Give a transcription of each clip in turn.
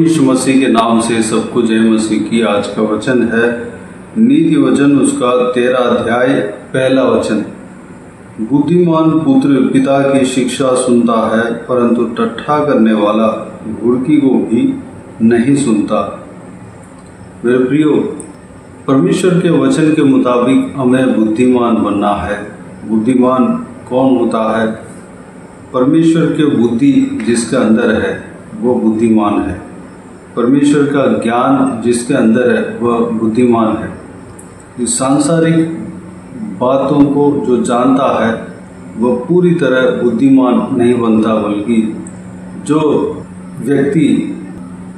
प्रभु यीशु मसीह के नाम से सबको जय मसीह की। आज का वचन है नीति वचन उसका 13 अध्याय पहला वचन। बुद्धिमान पुत्र पिता की शिक्षा सुनता है, परंतु टट्ठा करने वाला घुड़की को भी नहीं सुनता। मेरे प्रियो, परमेश्वर के वचन के मुताबिक हमें बुद्धिमान बनना है। बुद्धिमान कौन होता है? परमेश्वर के बुद्धि जिसके अंदर है वो बुद्धिमान है। परमेश्वर का ज्ञान जिसके अंदर है वह बुद्धिमान है। इस सांसारिक बातों को जो जानता है वह पूरी तरह बुद्धिमान नहीं बनता, बल्कि जो व्यक्ति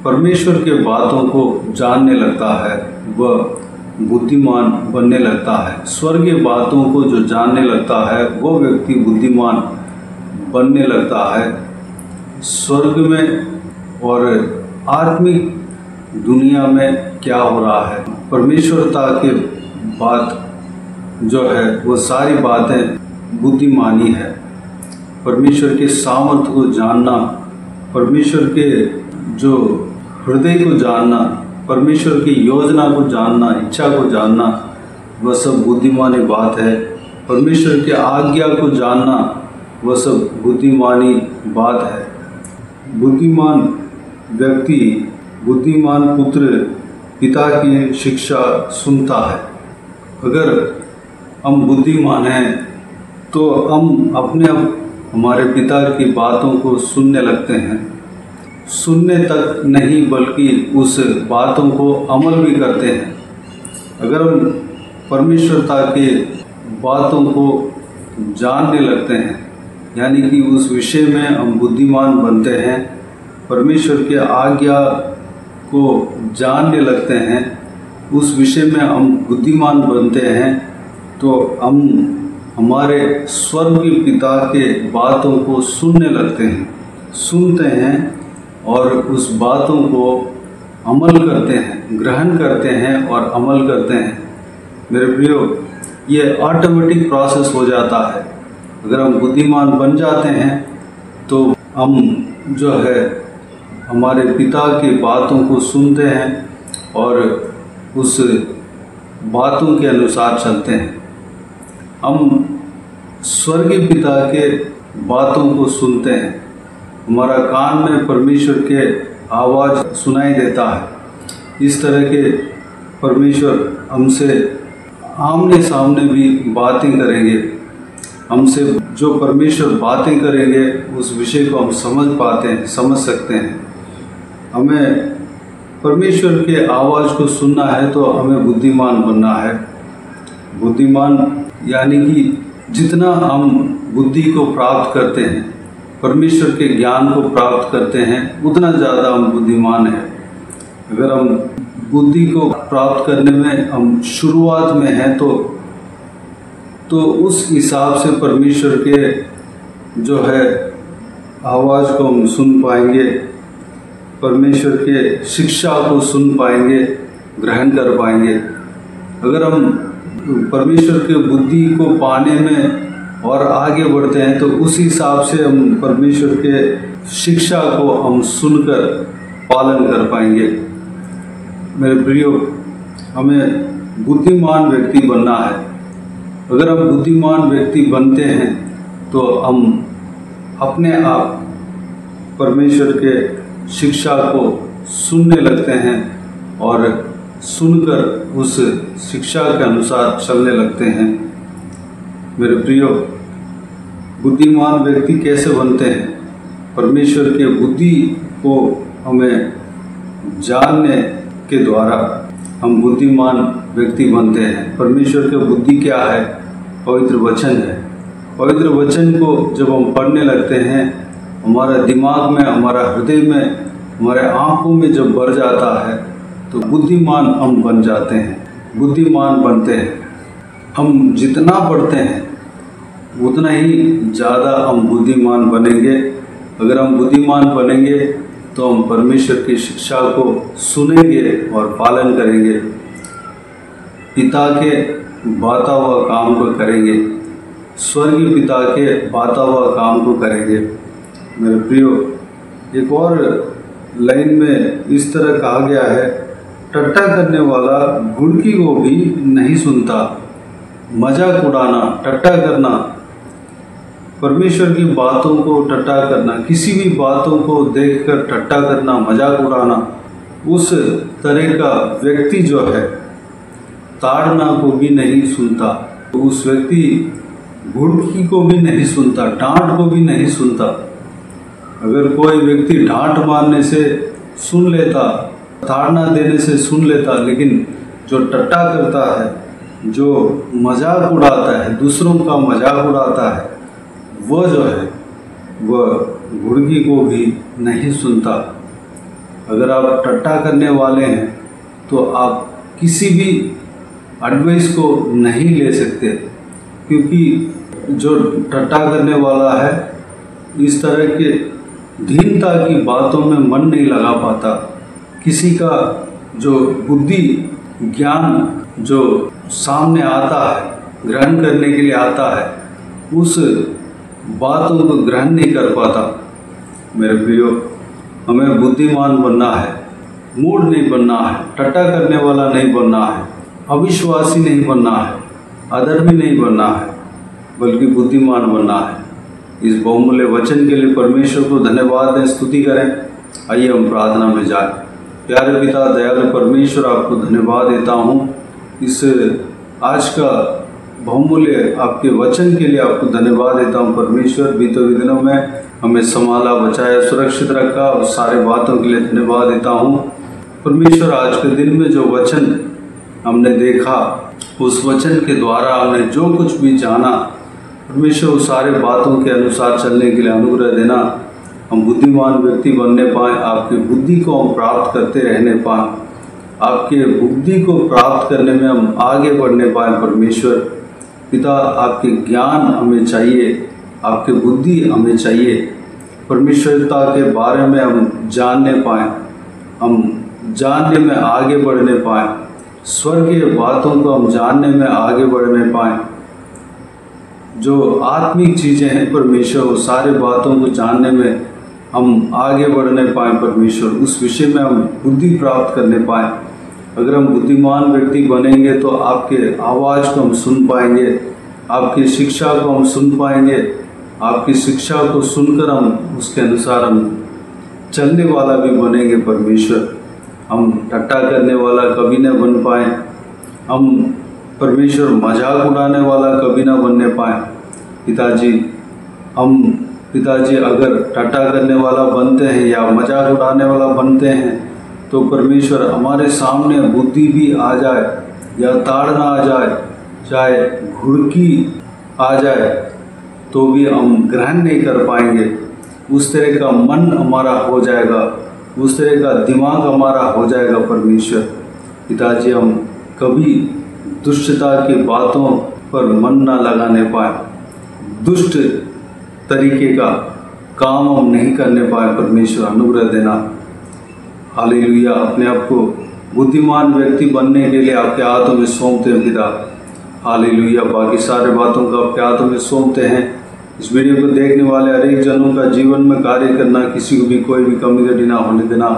परमेश्वर के बातों को जानने लगता है वह बुद्धिमान बनने लगता है। स्वर्गीय बातों को जो जानने लगता है वो व्यक्ति बुद्धिमान बनने लगता है। स्वर्ग में और आत्मिक दुनिया में क्या हो रहा है, परमेश्वरता के बात जो है वो सारी बातें बुद्धिमानी है। परमेश्वर के सामर्थ्य को जानना, परमेश्वर के जो हृदय को जानना, परमेश्वर की योजना को जानना, इच्छा को जानना, वह सब बुद्धिमानी बात है। परमेश्वर की आज्ञा को जानना वह सब बुद्धिमानी बात है। बुद्धिमान व्यक्ति, बुद्धिमान पुत्र पिता की शिक्षा सुनता है। अगर हम बुद्धिमान हैं तो हम अपने हमारे पिता की बातों को सुनने लगते हैं। सुनने तक नहीं बल्कि उस बातों को अमल भी करते हैं। अगर हम परमेश्वरता के बातों को जानने लगते हैं, यानी कि उस विषय में हम बुद्धिमान बनते हैं, परमेश्वर के आज्ञा को जानने लगते हैं, उस विषय में हम बुद्धिमान बनते हैं, तो हम हमारे स्वर्गीय पिता के बातों को सुनने लगते हैं, सुनते हैं और उस बातों को अमल करते हैं, ग्रहण करते हैं और अमल करते हैं। मेरे प्रियो, ये ऑटोमेटिक प्रोसेस हो जाता है। अगर हम बुद्धिमान बन जाते हैं तो हम जो है हमारे पिता की बातों को सुनते हैं और उस बातों के अनुसार चलते हैं। हम स्वर्गीय पिता के बातों को सुनते हैं। हमारा कान में परमेश्वर के आवाज़ सुनाई देता है। इस तरह के परमेश्वर हमसे आमने सामने भी बातें करेंगे। हमसे जो परमेश्वर बातें करेंगे उस विषय को हम समझ पाते हैं, समझ सकते हैं। हमें परमेश्वर के आवाज़ को सुनना है तो हमें बुद्धिमान बनना है। बुद्धिमान यानी कि जितना हम बुद्धि को प्राप्त करते हैं, परमेश्वर के ज्ञान को प्राप्त करते हैं, उतना ज़्यादा हम बुद्धिमान हैं। अगर हम बुद्धि को प्राप्त करने में हम शुरुआत में हैं तो उस हिसाब से परमेश्वर के जो है आवाज़ को हम सुन पाएंगे, परमेश्वर के शिक्षा को सुन पाएंगे, ग्रहण कर पाएंगे। अगर हम परमेश्वर के बुद्धि को पाने में और आगे बढ़ते हैं तो उस हिसाब से हम परमेश्वर के शिक्षा को हम सुनकर पालन कर पाएंगे। मेरे प्रियो, हमें बुद्धिमान व्यक्ति बनना है। अगर हम बुद्धिमान व्यक्ति बनते हैं तो हम अपने आप परमेश्वर के शिक्षा को सुनने लगते हैं और सुनकर उस शिक्षा के अनुसार चलने लगते हैं। मेरे प्रियो, बुद्धिमान व्यक्ति कैसे बनते हैं? परमेश्वर के बुद्धि को हमें जानने के द्वारा हम बुद्धिमान व्यक्ति बनते हैं। परमेश्वर की बुद्धि क्या है? पवित्र वचन है। पवित्र वचन को जब हम पढ़ने लगते हैं, हमारा दिमाग में, हमारा हृदय में, हमारे आँखों में जब भर जाता है तो बुद्धिमान हम बन जाते हैं, बुद्धिमान बनते हैं। हम जितना पढ़ते हैं उतना ही ज़्यादा हम बुद्धिमान बनेंगे। अगर हम बुद्धिमान बनेंगे तो हम परमेश्वर की शिक्षा को सुनेंगे और पालन करेंगे, पिता के बाता हुआ काम को करेंगे, स्वर्गीय पिता के बाता हुआ काम को करेंगे। मेरे प्रियो, एक और लाइन में इस तरह कहा गया है, टट्टा करने वाला घुड़की को भी नहीं सुनता। मजाक उड़ाना, टट्टा करना, परमेश्वर की बातों को टट्टा करना, किसी भी बातों को देखकर टट्टा करना, मजाक उड़ाना, उस तरह का व्यक्ति जो है ताड़ना को भी नहीं सुनता। उस व्यक्ति घुड़की को भी नहीं सुनता, डांट को भी नहीं सुनता। अगर कोई व्यक्ति डांट मारने से सुन लेता, ताड़ना देने से सुन लेता, लेकिन जो टट्टा करता है, जो मजाक उड़ाता है, दूसरों का मजाक उड़ाता है, वह जो है वह घुड़की को भी नहीं सुनता। अगर आप टट्टा करने वाले हैं तो आप किसी भी एडवाइस को नहीं ले सकते, क्योंकि जो टट्टा करने वाला है इस तरह के दीनता की बातों में मन नहीं लगा पाता। किसी का जो बुद्धि ज्ञान जो सामने आता है, ग्रहण करने के लिए आता है, उस बातों को ग्रहण नहीं कर पाता। मेरे प्रियो, हमें बुद्धिमान बनना है, मूढ़ नहीं बनना है, टट्टा करने वाला नहीं बनना है, अविश्वासी नहीं बनना है, अधर्मी नहीं बनना है, बल्कि बुद्धिमान बनना है। इस बहुमूल्य वचन के लिए परमेश्वर को धन्यवाद दें, स्तुति करें। आइए हम प्रार्थना में जाएं। प्यारे पिता, दयालु परमेश्वर, आपको धन्यवाद देता हूँ इस आज का बहुमूल्य आपके वचन के लिए आपको धन्यवाद देता हूँ परमेश्वर। बीते हुए दिनों में हमें संभाला, बचाया, सुरक्षित रखा, और सारे बातों के लिए धन्यवाद देता हूँ परमेश्वर। आज के दिन में जो वचन हमने देखा, उस वचन के द्वारा हमने जो कुछ भी जाना, परमेश्वर उस सारे बातों के अनुसार चलने के लिए अनुग्रह देना। हम बुद्धिमान व्यक्ति बनने पाएँ, आपकी बुद्धि को हम प्राप्त करते रहने पाएँ, आपके बुद्धि को प्राप्त करने में हम आगे बढ़ने पाएँ। परमेश्वर पिता, आपके ज्ञान हमें चाहिए, आपकी बुद्धि हमें चाहिए, परमेश्वरता के बारे में हम जानने पाएँ, हम जानने में आगे बढ़ने पाएँ, स्वर्गीय बातों को हम जानने में आगे बढ़ने पाएँ। जो आत्मिक चीज़ें हैं परमेश्वर, उस सारे बातों को जानने में हम आगे बढ़ने पाएँ परमेश्वर, उस विषय में हम बुद्धि प्राप्त करने पाएँ। अगर हम बुद्धिमान व्यक्ति बनेंगे तो आपके आवाज़ को हम सुन पाएंगे, आपकी शिक्षा को हम सुन पाएंगे, आपकी शिक्षा को सुनकर हम उसके अनुसार हम चलने वाला भी बनेंगे परमेश्वर। हम टट्टा करने वाला कभी न बन पाएँ, हम परमेश्वर मजाक उड़ाने वाला कभी ना बनने पाएँ। पिताजी अगर टट्टा करने वाला बनते हैं या मजाक उड़ाने वाला बनते हैं तो परमेश्वर हमारे सामने बुद्धि भी आ जाए या ताड़ना आ जाए, चाहे घुड़की आ जाए, तो भी हम ग्रहण नहीं कर पाएंगे। उस तरह का मन हमारा हो जाएगा, उस तरह का दिमाग हमारा हो जाएगा परमेश्वर। पिताजी, हम कभी दुष्टता की बातों पर मन ना लगाने पाए, दुष्ट तरीके का काम हम नहीं करने पाए परमेश्वर, अनुग्रह देना। हालेलुया। अपने आप को बुद्धिमान व्यक्ति बनने के लिए आपके हाथों में सौंपते हैं पिता। हालेलुया। बाकी सारे बातों को आपके हाथों में सौंपते हैं। इस वीडियो को देखने वाले हर एक जनों का जीवन में कार्य करना, किसी को भी कोई भी कमी घटी ना होने देना,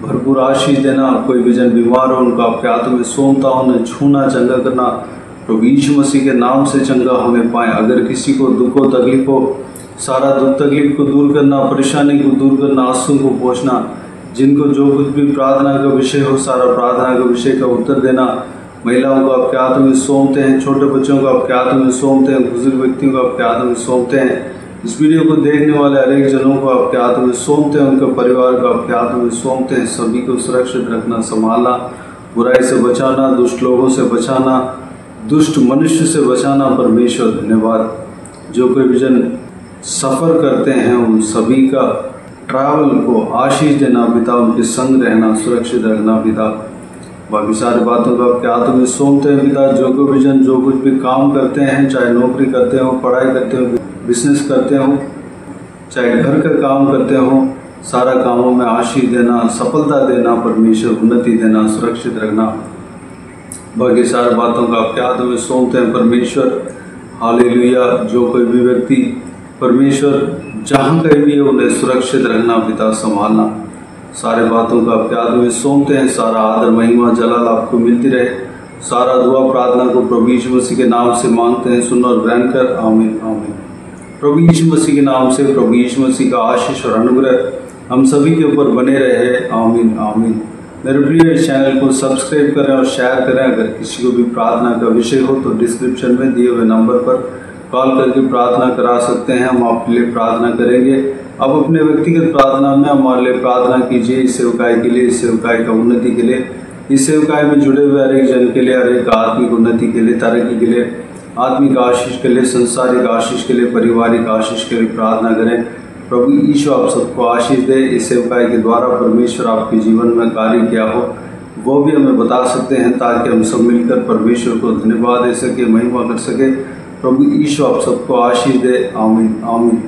भरपूर आशीष देना। कोई भी जन बीमार हो उनको आपके हाथों में सौंपता हूँ, उन्हें छूना, चंगा करना, प्रभु यीशु मसीह के नाम से चंगा होने पाए। अगर किसी को दुख हो, तकलीफ हो, सारा दुख तकलीफ को दूर करना, परेशानी को दूर करना, आंसू को पोंछना, जिनको जो कुछ भी प्रार्थना का विषय हो, सारा प्रार्थना का विषय का उत्तर देना। महिलाओं को आपके हाथों में सौंपते हैं, छोटे बच्चों को आपके हाथों में सौंपते हैं, बुजुर्ग व्यक्तियों को आपके हाथों में सौंपते हैं। इस वीडियो को देखने वाले हर एक जनों को आपके हाथों में सौंपते हैं, उनके परिवार को आपके हाथों में सौंपते हैं। सभी को सुरक्षित रखना, संभालना, बुराई से बचाना, दुष्ट लोगों से बचाना, दुष्ट मनुष्य से बचाना। परमेश्वर धन्यवाद। जो कोई भी जन सफ़र करते हैं उन सभी का ट्रैवल को आशीष देना पिता, उनके संग रहना, सुरक्षित रखना पिता। बाकी सारी बातों को आपके हाथों में सौंपते हैं पिता। जो कोई भी जन जो कुछ भी काम करते हैं, चाहे नौकरी करते हो, पढ़ाई करते हो, बिजनेस करते हो, चाहे घर का काम करते हो, सारा कामों में आशीष देना, सफलता देना परमेश्वर, उन्नति देना, सुरक्षित रखना। बाकी सारी बातों को आपके हाथों में सौंपते हैं परमेश्वर। हालेलुया। जो कोई भी व्यक्ति परमेश्वर जहाँ कहीं भी है उन्हें सुरक्षित रखना पिता, संभालना। सारे बातों का प्याद में सौंपते हैं। सारा आदर महिमा जलाल आपको मिलती रहे। सारा दुआ प्रार्थना को प्रभु यीशु मसीह के नाम से मांगते हैं, सुन और ग्रहण कर। आमीन आमीन। प्रभु यीशु मसीह के नाम से प्रभु यीशु मसीह का आशीष और अनुग्रह हम सभी के ऊपर बने रहे। आमीन आमीन। मेरे प्रिय इस चैनल को सब्सक्राइब करें और शेयर करें। अगर किसी को भी प्रार्थना का विषय हो तो डिस्क्रिप्शन में दिए हुए नंबर पर कॉल करके प्रार्थना करा सकते हैं। हम आपके लिए प्रार्थना करेंगे। अब अपने व्यक्तिगत प्रार्थना में हमारे लिए प्रार्थना कीजिए, इस सेवकाई के लिए, इस सेवकाई का उन्नति के लिए, इस सेवकाई में जुड़े हुए हर एक जन के लिए, हर एक आत्मिक उन्नति के लिए, तरक्की के लिए, आत्मिक आशीष के लिए, संसारिक आशीष के लिए, पारिवारिक आशीष के लिए प्रार्थना करें। प्रभु यीशु आप सबको आशीष दे। इस सेवकाई के द्वारा परमेश्वर आपके जीवन में कार्य किया हो वो भी हमें बता सकते हैं, ताकि हम सब मिलकर परमेश्वर को धन्यवाद दे सके, महिमा कर सके। प्रभु यीशु आप सबको आशीष दे। आमीन आमीन।